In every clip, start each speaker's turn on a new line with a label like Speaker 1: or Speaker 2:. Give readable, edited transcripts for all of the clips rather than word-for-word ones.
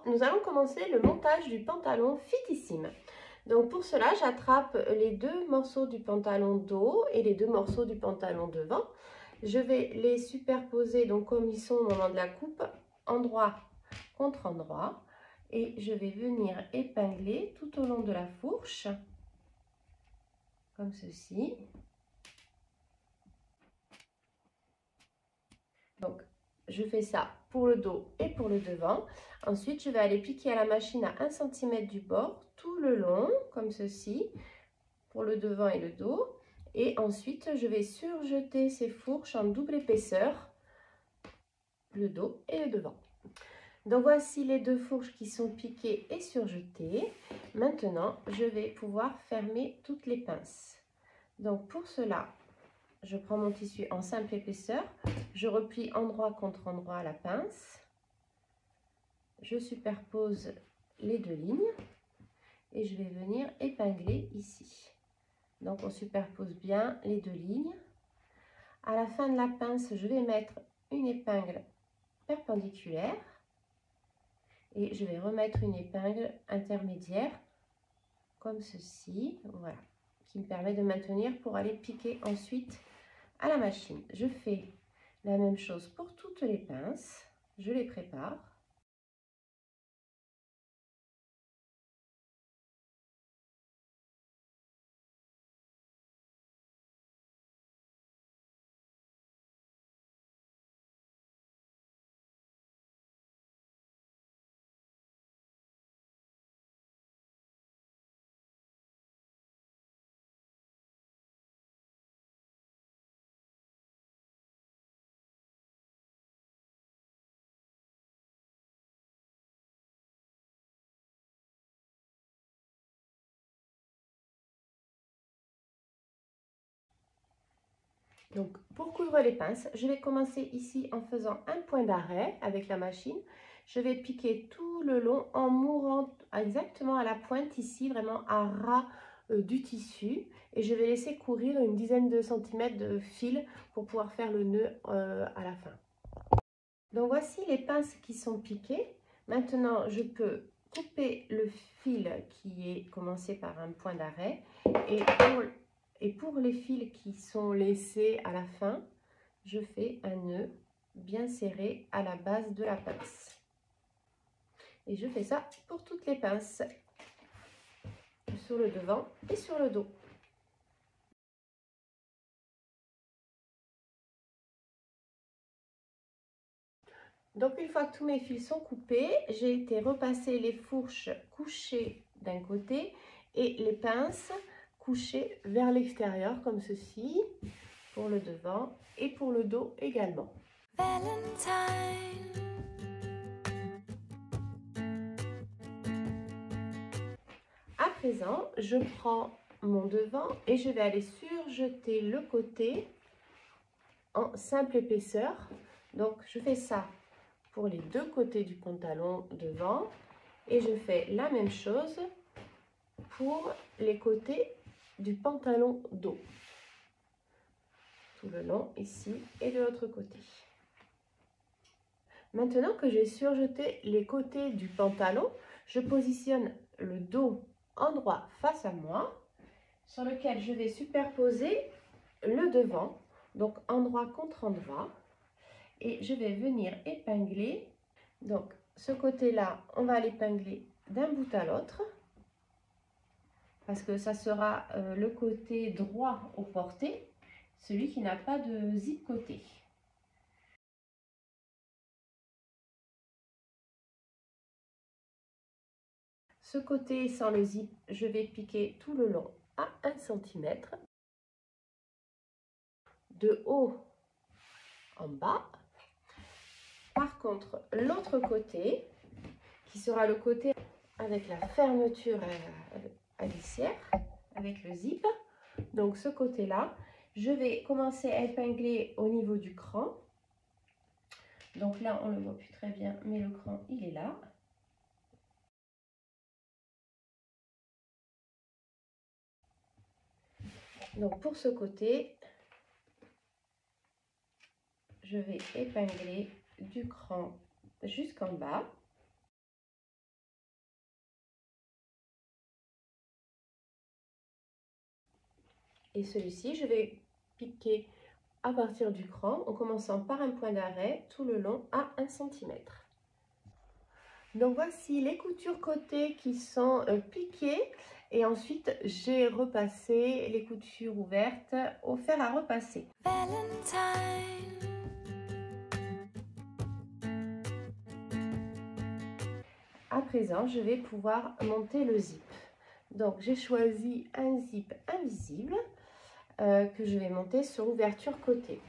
Speaker 1: Alors, nous allons commencer le montage du pantalon Fitissime. Donc pour cela, j'attrape les deux morceaux du pantalon dos et les deux morceaux du pantalon devant. Je vais les superposer donc comme ils sont au moment de la coupe, endroit contre endroit. Et je vais venir épingler tout au long de la fourche, comme ceci. Donc, je fais ça pour le dos et pour le devant. Ensuite, je vais aller piquer à la machine à 1 cm du bord tout le long, comme ceci, pour le devant et le dos. Et ensuite, je vais surjeter ces fourches en double épaisseur, le dos et le devant. Donc, voici les deux fourches qui sont piquées et surjetées. Maintenant, je vais pouvoir fermer toutes les pinces. Donc, pour cela, je prends mon tissu en simple épaisseur, je replie endroit contre endroit la pince, je superpose les deux lignes et je vais venir épingler ici. Donc on superpose bien les deux lignes. À la fin de la pince, je vais mettre une épingle perpendiculaire et je vais remettre une épingle intermédiaire comme ceci, voilà, qui me permet de maintenir pour aller piquer ensuite à la machine. Je fais la même chose pour toutes les pinces, je les prépare. Donc, pour coudre les pinces, je vais commencer ici en faisant un point d'arrêt avec la machine. Je vais piquer tout le long en mourant exactement à la pointe ici, vraiment à ras du tissu. Et je vais laisser courir une dizaine de centimètres de fil pour pouvoir faire le nœud à la fin. Donc, voici les pinces qui sont piquées. Maintenant, je peux couper le fil qui est commencé par un point d'arrêt et pour les fils qui sont laissés à la fin, je fais un nœud bien serré à la base de la pince. Et je fais ça pour toutes les pinces, sur le devant et sur le dos. Donc une fois que tous mes fils sont coupés, j'ai été repasser les fourches couchées d'un côté et les pinces couchées vers l'extérieur comme ceci, pour le devant et pour le dos également. Valentine. À présent, je prends mon devant et je vais aller surjeter le côté en simple épaisseur. Donc je fais ça pour les deux côtés du pantalon devant et je fais la même chose pour les côtés du pantalon dos, tout le long ici et de l'autre côté. Maintenant que j'ai surjeté les côtés du pantalon, je positionne le dos endroit face à moi, sur lequel je vais superposer le devant, donc endroit contre endroit, et je vais venir épingler. Donc ce côté-là, on va l'épingler d'un bout à l'autre, parce que ça sera le côté droit au porté, celui qui n'a pas de zip côté. Ce côté sans le zip, je vais piquer tout le long à 1 cm, de haut en bas. Par contre, l'autre côté, qui sera le côté avec la fermeture à glissière, avec le zip, donc ce côté-là, je vais commencer à épingler au niveau du cran. Donc là, on ne le voit plus très bien, mais le cran, il est là. Donc pour ce côté, je vais épingler du cran jusqu'en bas. Et celui-ci, je vais piquer à partir du cran en commençant par un point d'arrêt tout le long à 1 cm. Donc voici les coutures côté qui sont piquées et ensuite j'ai repassé les coutures ouvertes au fer à repasser. Valentine. À présent, je vais pouvoir monter le zip. Donc j'ai choisi un zip invisible que je vais monter sur l'ouverture côté.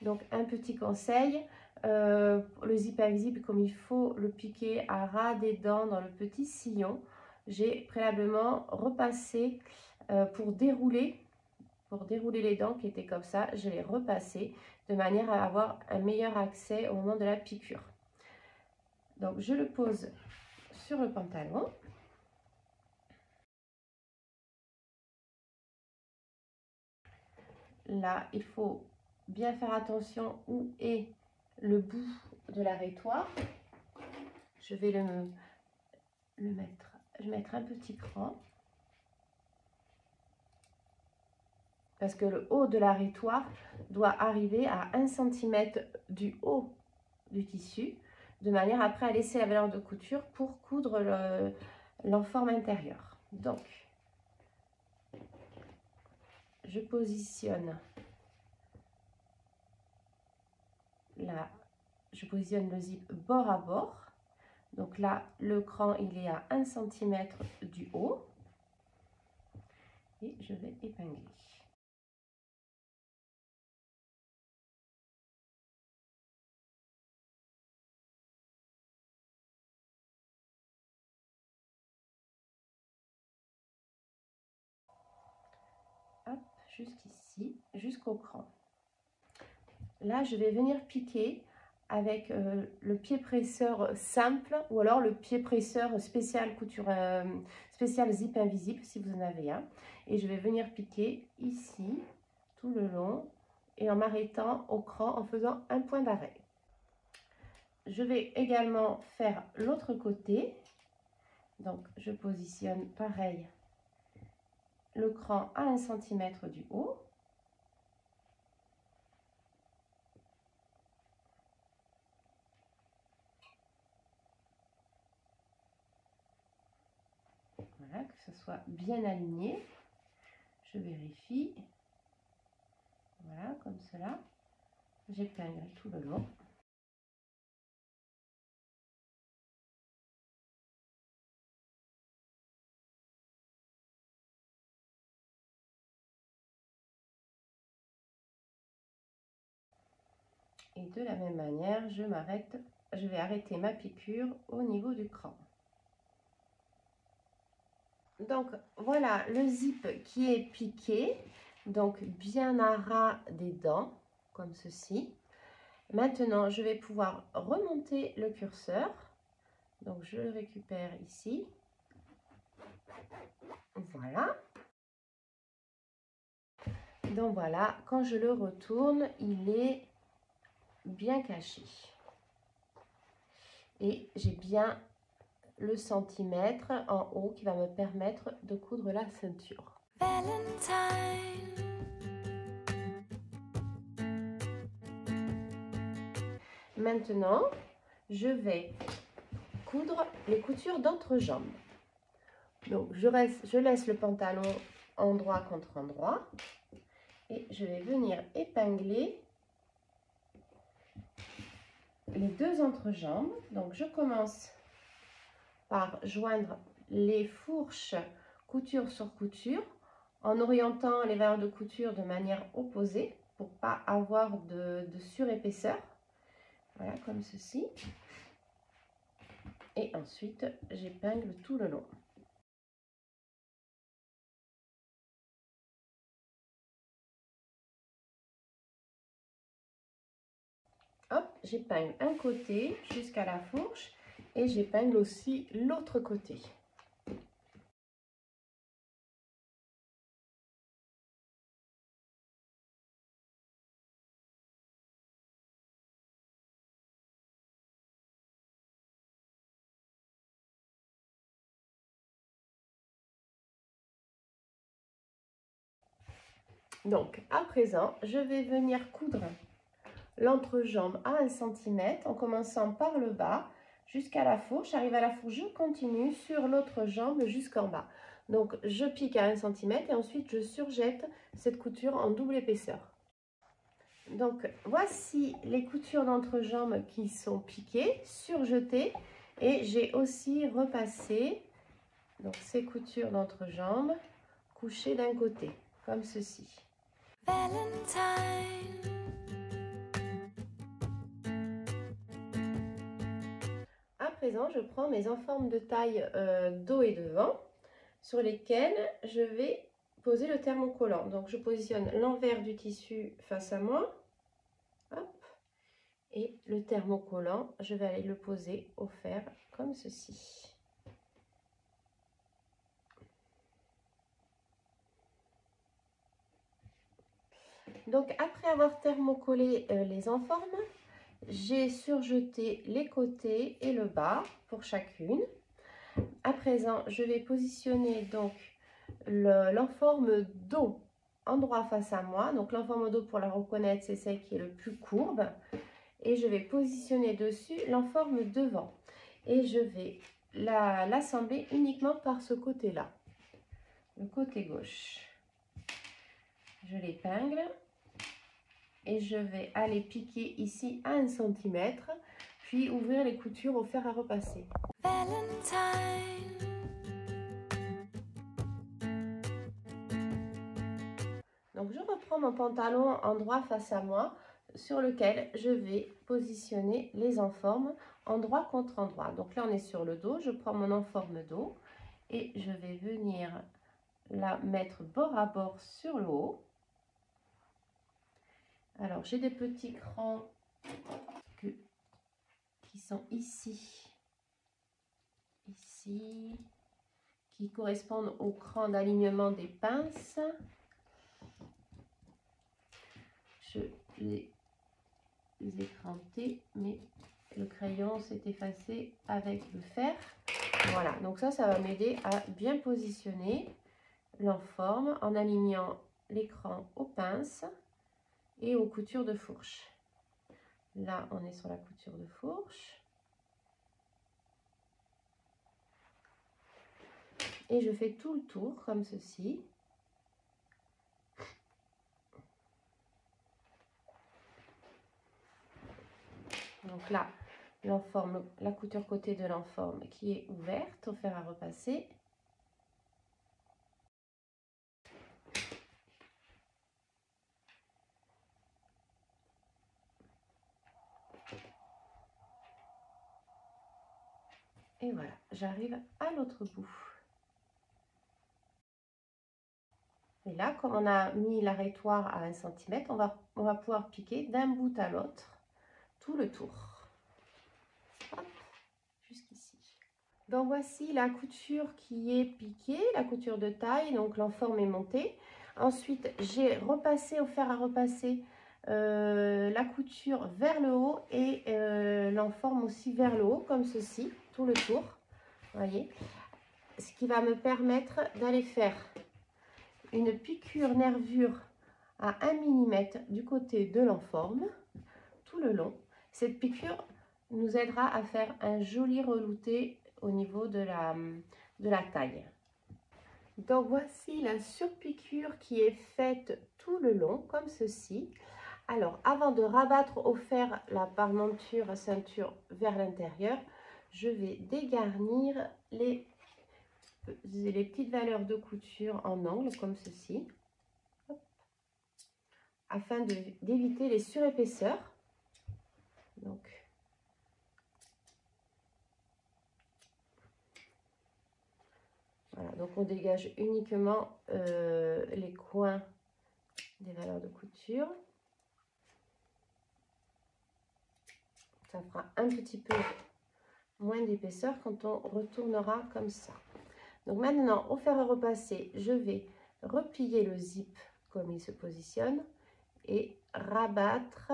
Speaker 1: Donc un petit conseil, le zip invisible, comme il faut le piquer à ras des dents dans le petit sillon, j'ai préalablement repassé pour dérouler les dents qui étaient comme ça, je les repassé de manière à avoir un meilleur accès au moment de la piqûre. Donc je le pose sur le pantalon. Là, il faut bien faire attention où est le bout de l'arrêtoir. Je vais mettre un petit cran. Parce que le haut de l'arrêtoir doit arriver à 1 cm du haut du tissu, de manière après à laisser la valeur de couture pour coudre l'enforme intérieure. Donc, je positionne le zip bord à bord. Donc là, le cran, il est à 1 cm du haut. Et je vais épingler. Hop, juste ici, jusqu'au cran. Là, je vais venir piquer avec le pied presseur simple ou alors le pied presseur spécial couture spécial zip invisible si vous en avez un. Et je vais venir piquer ici tout le long et en m'arrêtant au cran en faisant un point d'arrêt. Je vais également faire l'autre côté. Donc je positionne pareil le cran à 1 cm du haut. Voilà, que ce soit bien aligné. Je vérifie. Voilà, comme cela. J'épingle tout le long. Et de la même manière, je vais arrêter ma piqûre au niveau du cran. Donc voilà le zip qui est piqué, donc bien à ras des dents, comme ceci. Maintenant, je vais pouvoir remonter le curseur. Donc je le récupère ici. Voilà. Donc voilà, quand je le retourne, il est bien caché. Et j'ai bien le centimètre en haut qui va me permettre de coudre la ceinture. Valentine. Maintenant, je vais coudre les coutures d'entrejambe. Donc, je laisse le pantalon endroit contre endroit et je vais venir épingler les deux entrejambes. Donc, je commence par joindre les fourches couture sur couture en orientant les valeurs de couture de manière opposée pour ne pas avoir de surépaisseur. Voilà, comme ceci. Et ensuite, j'épingle tout le long. Hop, j'épingle un côté jusqu'à la fourche et j'épingle aussi l'autre côté. Donc, à présent, je vais venir coudre l'entrejambe à 1 cm en commençant par le bas jusqu'à la fourche. J'arrive à la fourche, je continue sur l'autre jambe jusqu'en bas. Donc, je pique à 1 cm et ensuite je surjette cette couture en double épaisseur. Donc, voici les coutures d'entrejambe qui sont piquées, surjetées, et j'ai aussi repassé donc ces coutures d'entrejambe couchées d'un côté, comme ceci. Valentine. À présent, je prends mes enformes de taille dos et devant, sur lesquelles je vais poser le thermocollant. Donc, je positionne l'envers du tissu face à moi. Hop. Et le thermocollant, je vais aller le poser au fer comme ceci. Donc, après avoir thermocollé les enformes, j'ai surjeté les côtés et le bas pour chacune. À présent, je vais positionner donc l'enforme dos endroit face à moi. Donc, l'enforme dos, pour la reconnaître, c'est celle qui est le plus courbe. Et je vais positionner dessus l'enforme devant. Et je vais l'assembler uniquement par ce côté-là, le côté gauche. Je l'épingle et je vais aller piquer ici à 1 cm, puis ouvrir les coutures au fer à repasser. Valentine. Donc, je reprends mon pantalon endroit face à moi, sur lequel je vais positionner les enformes endroit contre endroit. Donc là, on est sur le dos. Je prends mon enforme dos et je vais venir la mettre bord à bord sur le haut. Alors, j'ai des petits crans qui sont ici, qui correspondent au cran d'alignement des pinces. Je les ai crantés, mais le crayon s'est effacé avec le fer. Voilà, donc ça va m'aider à bien positionner l'enforme en alignant l'écran aux pinces et aux coutures de fourche. Là, on est sur la couture de fourche. Et je fais tout le tour comme ceci. Donc là, l'enforme, la couture côté de l'enforme qui est ouverte au fer à repasser. Et voilà, j'arrive à l'autre bout. Et là, comme on a mis l'arrêtoir à 1 cm, on va pouvoir piquer d'un bout à l'autre tout le tour. Hop, jusqu'ici. Donc voici la couture qui est piquée, la couture de taille, donc l'enforme est montée. Ensuite, j'ai repassé au fer à repasser la couture vers le haut et l'enforme aussi vers le haut, comme ceci, tout le tour. Voyez, ce qui va me permettre d'aller faire une piqûre nervure à 1 mm du côté de l'enforme, tout le long. Cette piqûre nous aidera à faire un joli relouté au niveau de la taille. Donc voici la surpiqûre qui est faite tout le long, comme ceci. Alors, avant de rabattre au fer la parmenture ceinture vers l'intérieur, je vais dégarnir les petites valeurs de couture en angle, comme ceci. Hop. Afin d'éviter les surépaisseurs. Donc, voilà, donc on dégage uniquement les coins des valeurs de couture. Ça fera un petit peu moins d'épaisseur quand on retournera comme ça. Donc maintenant, au fer à repasser, je vais replier le zip comme il se positionne et rabattre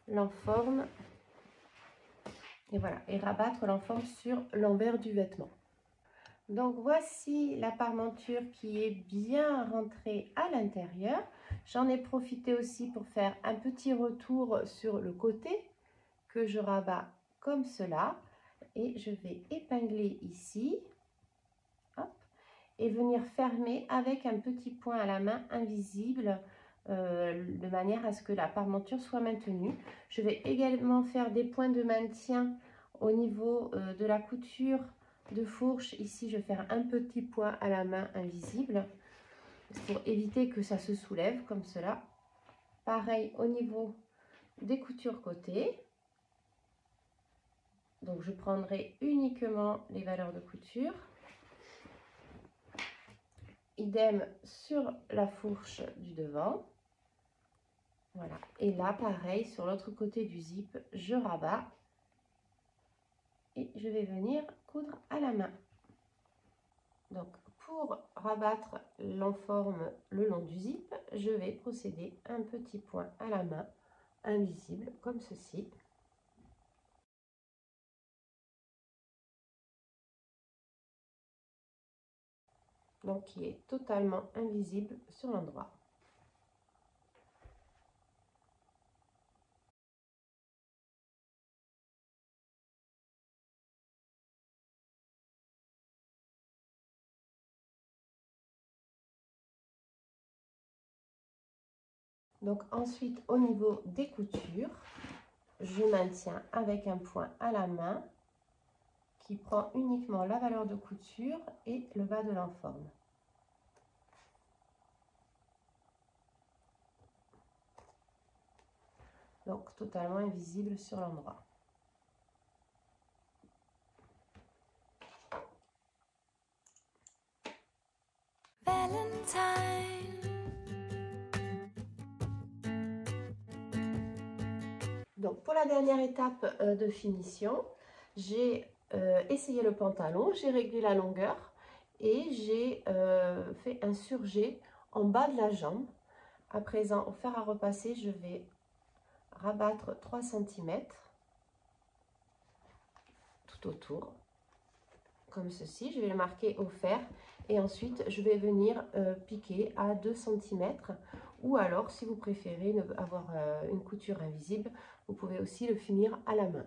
Speaker 1: l'enforme. Et voilà, et rabattre l'enforme sur l'envers du vêtement. Donc voici la parmenture qui est bien rentrée à l'intérieur. J'en ai profité aussi pour faire un petit retour sur le côté que je rabats comme cela. Et je vais épingler ici. Hop, et venir fermer avec un petit point à la main invisible de manière à ce que la parmenture soit maintenue. Je vais également faire des points de maintien au niveau de la couture de fourche. Ici, je vais faire un petit point à la main invisible pour éviter que ça se soulève comme cela. Pareil au niveau des coutures côté. Donc, je prendrai uniquement les valeurs de couture. Idem sur la fourche du devant. Voilà. Et là, pareil, sur l'autre côté du zip, je rabats. Et je vais venir coudre à la main. Donc, pour rabattre l'enforme le long du zip, je vais procéder un petit point à la main, invisible, comme ceci. Donc, qui est totalement invisible sur l'endroit. Donc ensuite, au niveau des coutures, je maintiens avec un point à la main qui prend uniquement la valeur de couture et le bas de l'enforme. Donc totalement invisible sur l'endroit. Donc pour la dernière étape de finition, j'ai essayé le pantalon, j'ai réglé la longueur et j'ai fait un surjet en bas de la jambe. À présent, au fer à repasser, je vais rabattre 3 cm tout autour, comme ceci. Je vais le marquer au fer et ensuite je vais venir piquer à 2 cm, ou alors si vous préférez avoir une couture invisible, vous pouvez aussi le finir à la main.